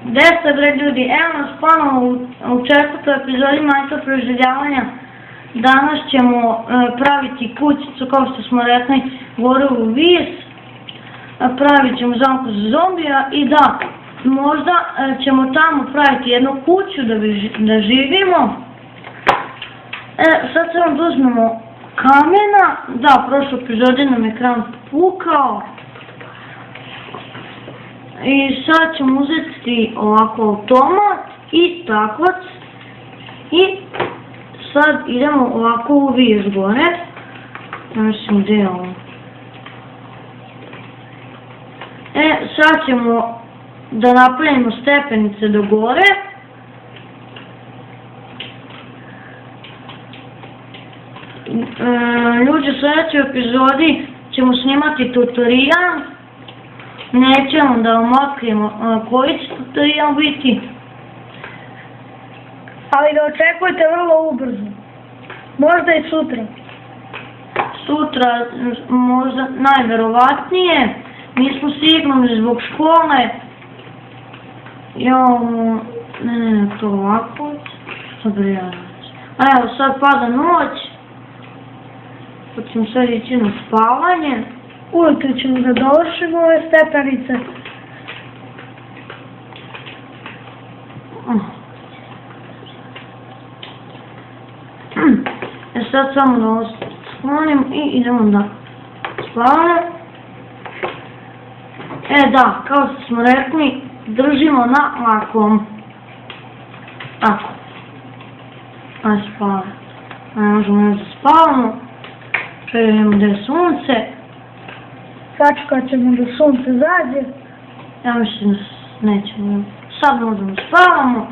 Gde ste bre ljudi? Evo nas ponovo u četvrtoj epizodi Minecraft preživljavanja. Danas ćemo praviti kućicu, kao što smo rekli, Gorovu vis. Pravit ćemo zamku za zombija i da, možda ćemo tamo praviti jednu kuću da živimo. Sad se vam uzmemo kamena. Da, prošlo epizodi nam ekran pukao. I sad ćemo uzeti ovako automat i takvac. I sad idemo ovako u vis gore. Ja mislim gdje je ovo. Sad ćemo da napravimo stepenice do gore. Ljudi, u sljedećoj epizodi ćemo snimati tutorial. Nećemo da vam otkrijemo koji će tutorial biti. Ali ga očekujte vrlo ubrzo. Možda i sutra. Sutra, možda najverovatnije. Mi smo sigurni zbog škole. Ne, to ovako. Što bi ja reći. A evo, sad pada noć. Pa ćemo sad ići na spavanje. Ujutro ćemo da dovršimo ove stepenice. Sad samo da ovo sklonim i idemo da spavamo. Da, kao što smo rekli, držimo na lakom. Tako. Ajde spavamo. Ajde možemo da spavamo. Čekajmo gdje je sunce. Sačekat ćemo da sunce zađe. Ja mislim da nećemo. Sad možemo da spavamo.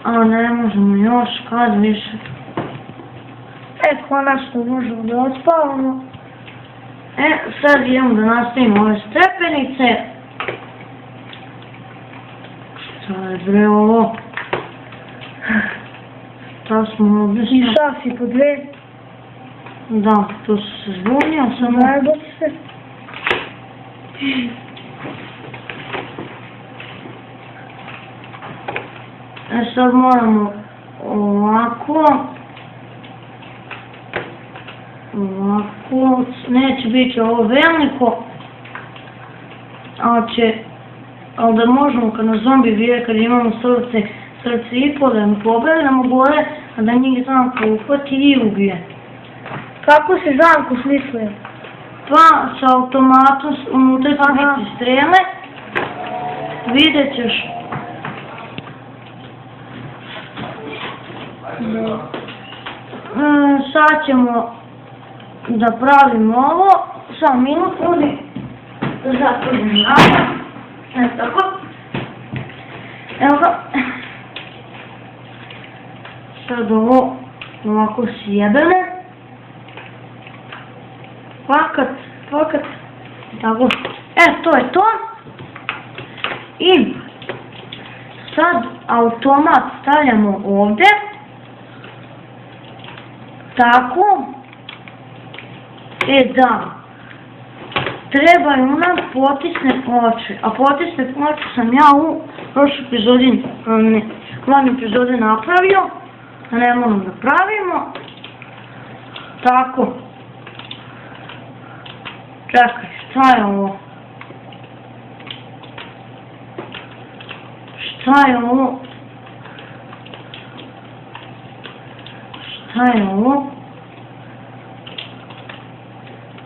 A ne možemo još, kad više. Konačno možemo da odspavamo. Sad idemo da nastavimo ove stepenice. Šta je bre ovo? Šta smo ovdje? I šafi po dve. Da, tu se zbunio samo. Najbolj se. Sad moramo ovako. Ovako. Neće biti ovo veliko. Ali da možemo kad nas zombi vije, kad imamo srce i po, da mi pobedamo gore, a da njih zamka uhvati i ubije. Kako si zamku smislio? Pa, sa automatom unutra će biti strele. Vidjet ćeš. Sad ćemo da pravimo ovo. Samo minut ljudi. Da zatvorim vrata. Tako. Evo ga. Sad ovo ovako sjebemo. Fakat. Tako. To je to. I sad automat stavljamo ovdje. Tako. Da. Trebaju nam potisne ploče. A potisne ploče sam ja u prošloj epizodi, glavnoj epizodi napravio. A ne moramo da pravimo. Tako. Čekaj, šta je ovo? Šta je ovo?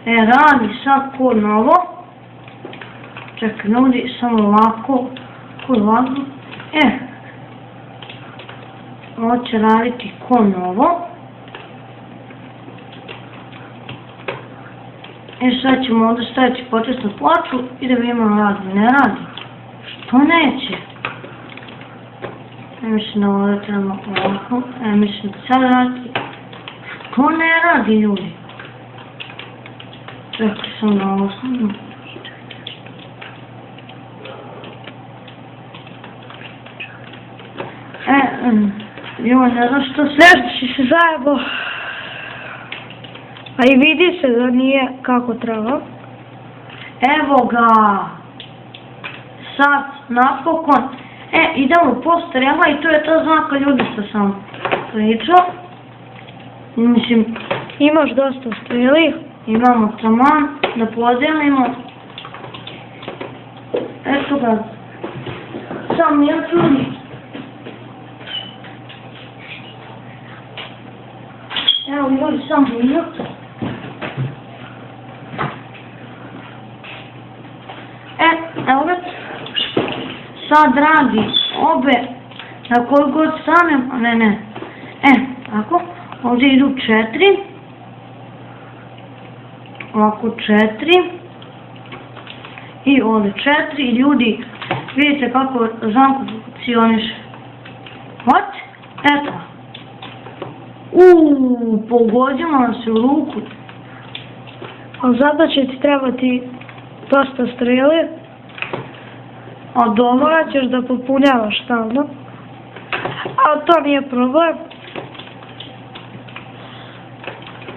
Radi sad ko novo. Čekaj, ljudi, samo ovako. Ko ovako. Ovo će raditi ko novo. Sad ćemo ovdje staviti potisnu ploču i da vidimo radi. Ne radi. Što neće? Mislim da ovdje trebamo ovako. Mislim da sad radi. Što ne radi, ljudi? Čekaj sam da ovo snimam. Joj, ne znam što Nešto si se zajebo. A i vidi se da nije kako treba. Evo ga. Sad, napokon. Idemo po strela i to je ta znaka, ljudi, što sam pričao. Mislim, Imaš dosta streli. imamo taman da podelimo. Eto ga. Sam ja čuli. Evo, ljudi, sam minut. Evo ga. Sad radi obe na koju god stanem, a ne. Tako. Ovdje idu 4. Ovako 4. I ovdje 4. Ljudi, vidite kako zamku funkcioniše. What? Eto. Pogodimo nam se u ruku. A zato će ti trebati dosta streli. A dobro. Morat ćeš da popunjavaš stalno. A to nije problem.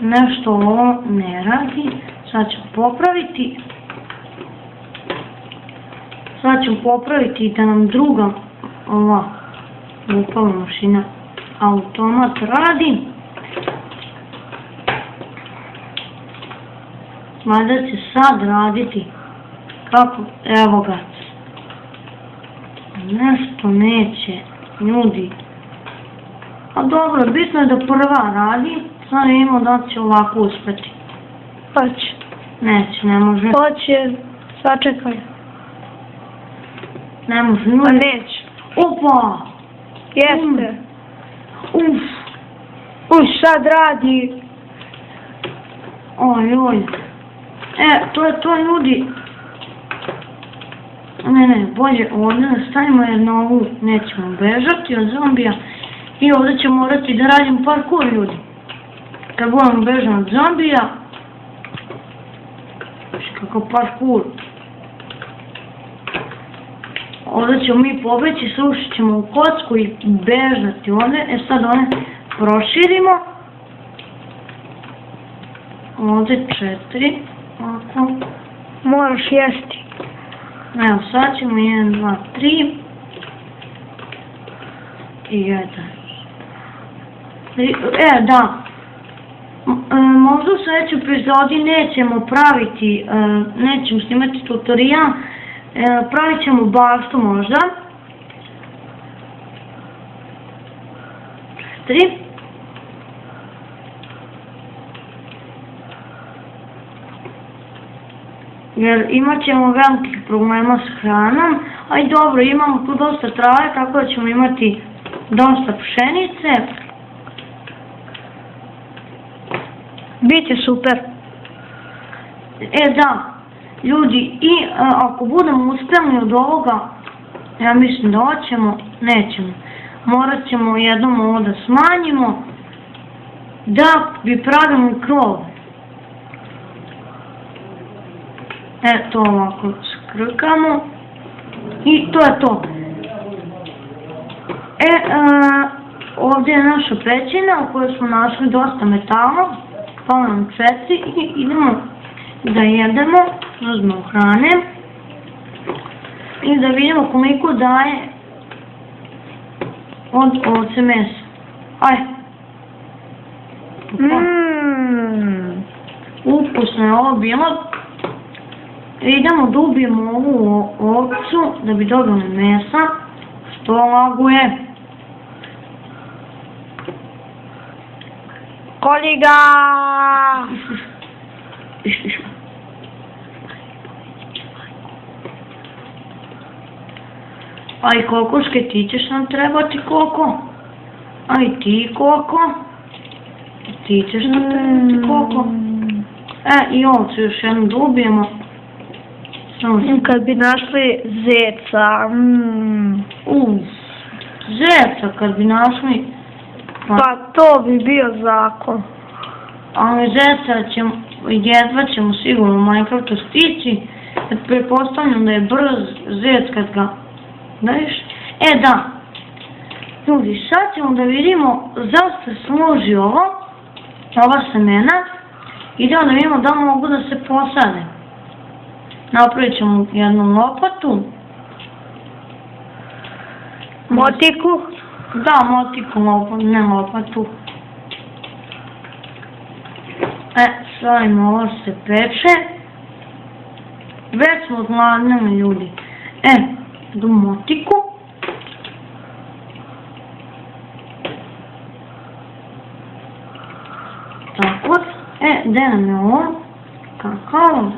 Nešto ovo ne radi. Sad ću popraviti. Sad ću popraviti da nam druga ova upala mašina automat radi. Valjda će sad raditi. Kako? Evo ga. Nešto neće, ljudi. A dobro, bitno je da prva radi. Sad vidimo da će ovako uspjeti. Hoće. Neće, ne može. Hoće. Sačekaj. Ne može, A ljudi. neće. Opa! Jeste. Uf! Sad radi. Oj. To je to, ljudi. Ne, bolje ovdje da stavimo jer na ovu nećemo bežati od zombija. I ovdje ćemo morati da radimo parkour, ljudi. Kad budemo bežati od zombija. Kako parkour. Ovdje ćemo mi pobeći, slušat ćemo u kocku i bežati ovdje. Sad one proširimo. Ovdje 4. Ovako. Moraš jesti. Evo, sad ćemo 1, 2, 3 i 1. Da. Možda u sljedećoj epizodi nećemo praviti, nećemo snimati tutorial, pravit ćemo baštu možda. 4. Jer imat ćemo velikih problema s hranom, a i dobro, imamo tu dosta trave, tako da ćemo imati dosta pšenice. Biće super. Da, ljudi, i ako budemo uspjeli od ovoga, ja mislim da hoćemo, nećemo. Morat ćemo jednom ovo da smanjimo, da bi pravili krov. To ovako skrkamo i to je to. Ovdje je naša pećina u kojoj smo našli dosta metala, hvala nam 4 i idemo da jedemo, uzmemo hrane i da vidimo koliko daje od ovce mesa. Ukusno je ovo bilo. Idemo da ubijemo ovu ovcu da bi dobili mesa, što laguje. Kolji ga! Aj kokoške, ti ćeš nam trebati koko. Aj ti koko. Ti ćeš nam trebati koko. I ovcu još jednu da ubijemo. Kad bi našli zeca. Zeca kad bi našli. Pa to bi bio zakon. Ali zeca ćemo, jedva ćemo sigurno u Minecraftu stići. Pretpostavljam da je brz zec kad ga daješ. Da. Ljudi, sad ćemo da vidimo zašto služi ova semena. Idemo da vidimo da mogu da se posade. Napravit ćemo jednu lopatu. Motiku. Da, motiku, ne lopatu. Stavimo ovo se peče. Već smo gladnili ljudi. Do motiku. Tako. Gde nam je ovo? Kakao.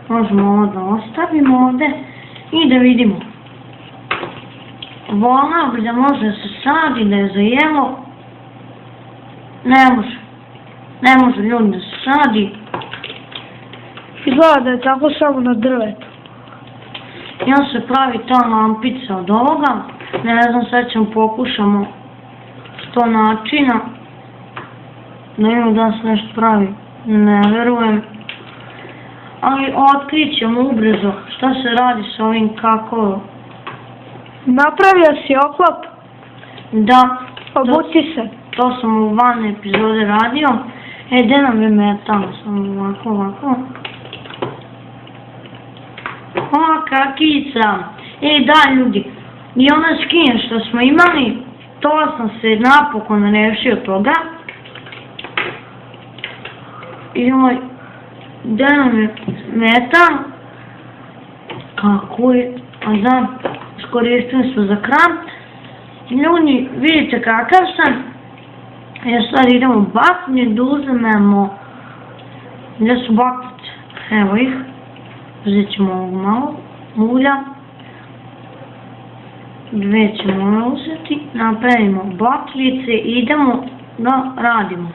Možemo ovo da ostavimo ovde. I da vidimo. Volao bi da može da se sadi, da je za jelo. Ne može. Ne može ljudi da se sadi. Izgleda da je tako samo na drvetu. I on se pravi ta lampica od ovoga. Ne znam, sad ćemo pokušamo 100 načina. Da imamo da se nešto pravi. Ne verujem. Ali otkrit ćemo ubrzo šta se radi s ovim kakovom. Napravio si oklop? Da. Obuci se. To sam u van epizode radio. Gde nam je metal? Samo ovako. O, kakica. Da, ljudi. I ona skin što smo imali, to sam se napokon rešio toga. I ovaj, gde nam je metal? Kako je? Da, iskoristili smo za kram. Ljudi, vidite kakav sam. Sad idemo u baknje da uzmemo. Gdje su baknice? Evo ih. Uzet ćemo ovog malo mulja. 2 ćemo uzeti. Napravimo baklice i idemo da radimo.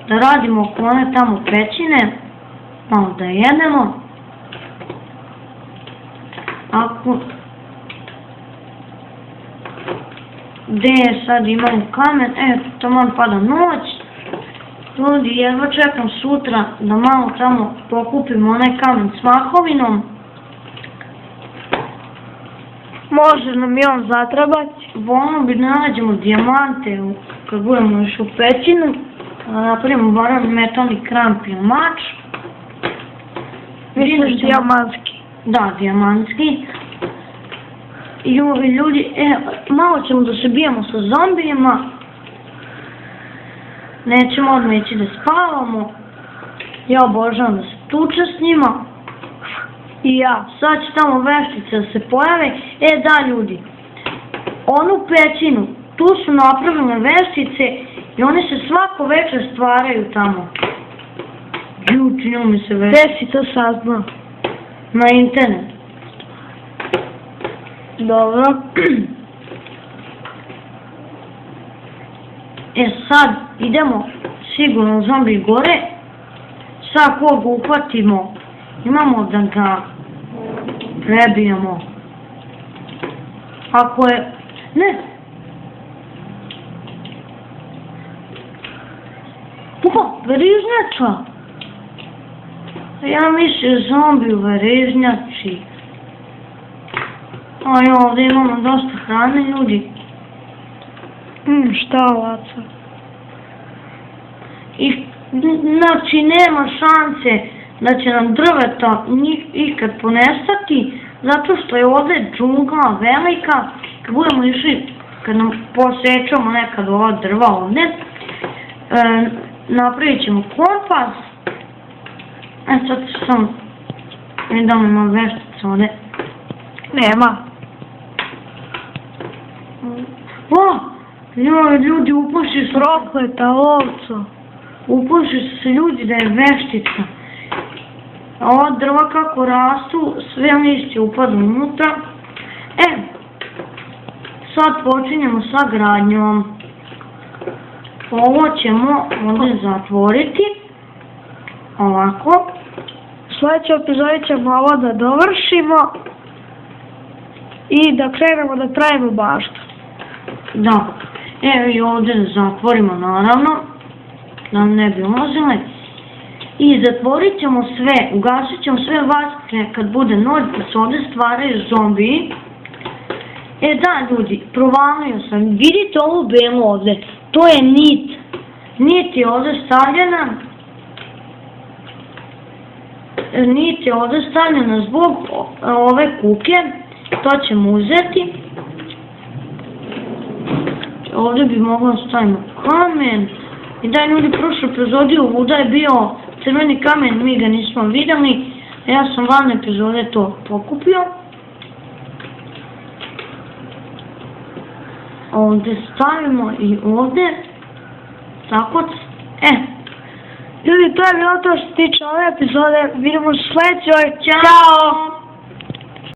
Da radimo oko one tamo pećine. Malo da jedemo. Ako... Gde sad imamo kamen, tamo pada noć. Ljudi, jedva čekam sutra da malo tamo pokupimo onaj kamen s mahovinom. Može nam i on zatrebati. Volno bi nađemo dijamante kad budemo još u pećinu. Napravimo barem metalni kramp ili mač. Misliš dijamanski? Da, dijamanski. I ovi ljudi, malo ćemo da se bijemo sa zombijima. Nećemo odmah ići da spavamo. Ja obožavam da se tuče s njima. I ja. Sad će tamo veštice da se pojave. Da, ljudi. Onu pećinu, tu su napravljene veštice i one se svako večer stvaraju tamo. Činilo mi se veštice. Gde si to saznao? Na internet. Dobro. Sad idemo sigurno u zombi gore. Sad kog uhvatimo, imamo da ga prebijemo. Ako je... Ne! Verižnjača! Ja mislim zombi u verižnjači. Ovdje imamo dosta hrane, ljudi. Šta ovaca? I, znači, nema šanse da će nam drveta ikad ponestati, zato što je ovdje džungla velika. Kad budemo išli, kad nam posjećamo nekad ova drva ovdje, napravit ćemo kompas. Sad sam, da li ima veštica ovdje? Nema. Ljudi, uplaši se. Prokleta ovco. Uplaši se ljudi da je veštica. A ova drva kako rastu, sve lišće upadu unutra. Sad počinjemo sa gradnjom. Ovo ćemo ovdje zatvoriti. Ovako. Sljedeće epizode ćemo ovo da dovršimo i da krenemo da pravimo baštu. Da. I ovdje da zatvorimo naravno. Da ne bi ulazile. I zatvorit ćemo sve. Ugasit ćemo sve vatke kad bude noć da se ovdje stvaraju zombiji. Da, ljudi, provalio sam. Vidite ovu belu ovdje. To je nit. Nit je ovdje stavljena. nit je ovdje stavljena zbog ove kuke, to ćemo uzeti. Ovdje bi moglo stavimo kamen. I da je ljudi prošlo epizodiju, ovdje je bio crveni kamen, mi ga nismo vidjeli. A ja sam van epizode to pokupio. Ovdje stavimo i ovdje. Tako. Ljudi, to je bilo to što se tiče ove epizode. Vidimo se u sljedećoj. Ćao!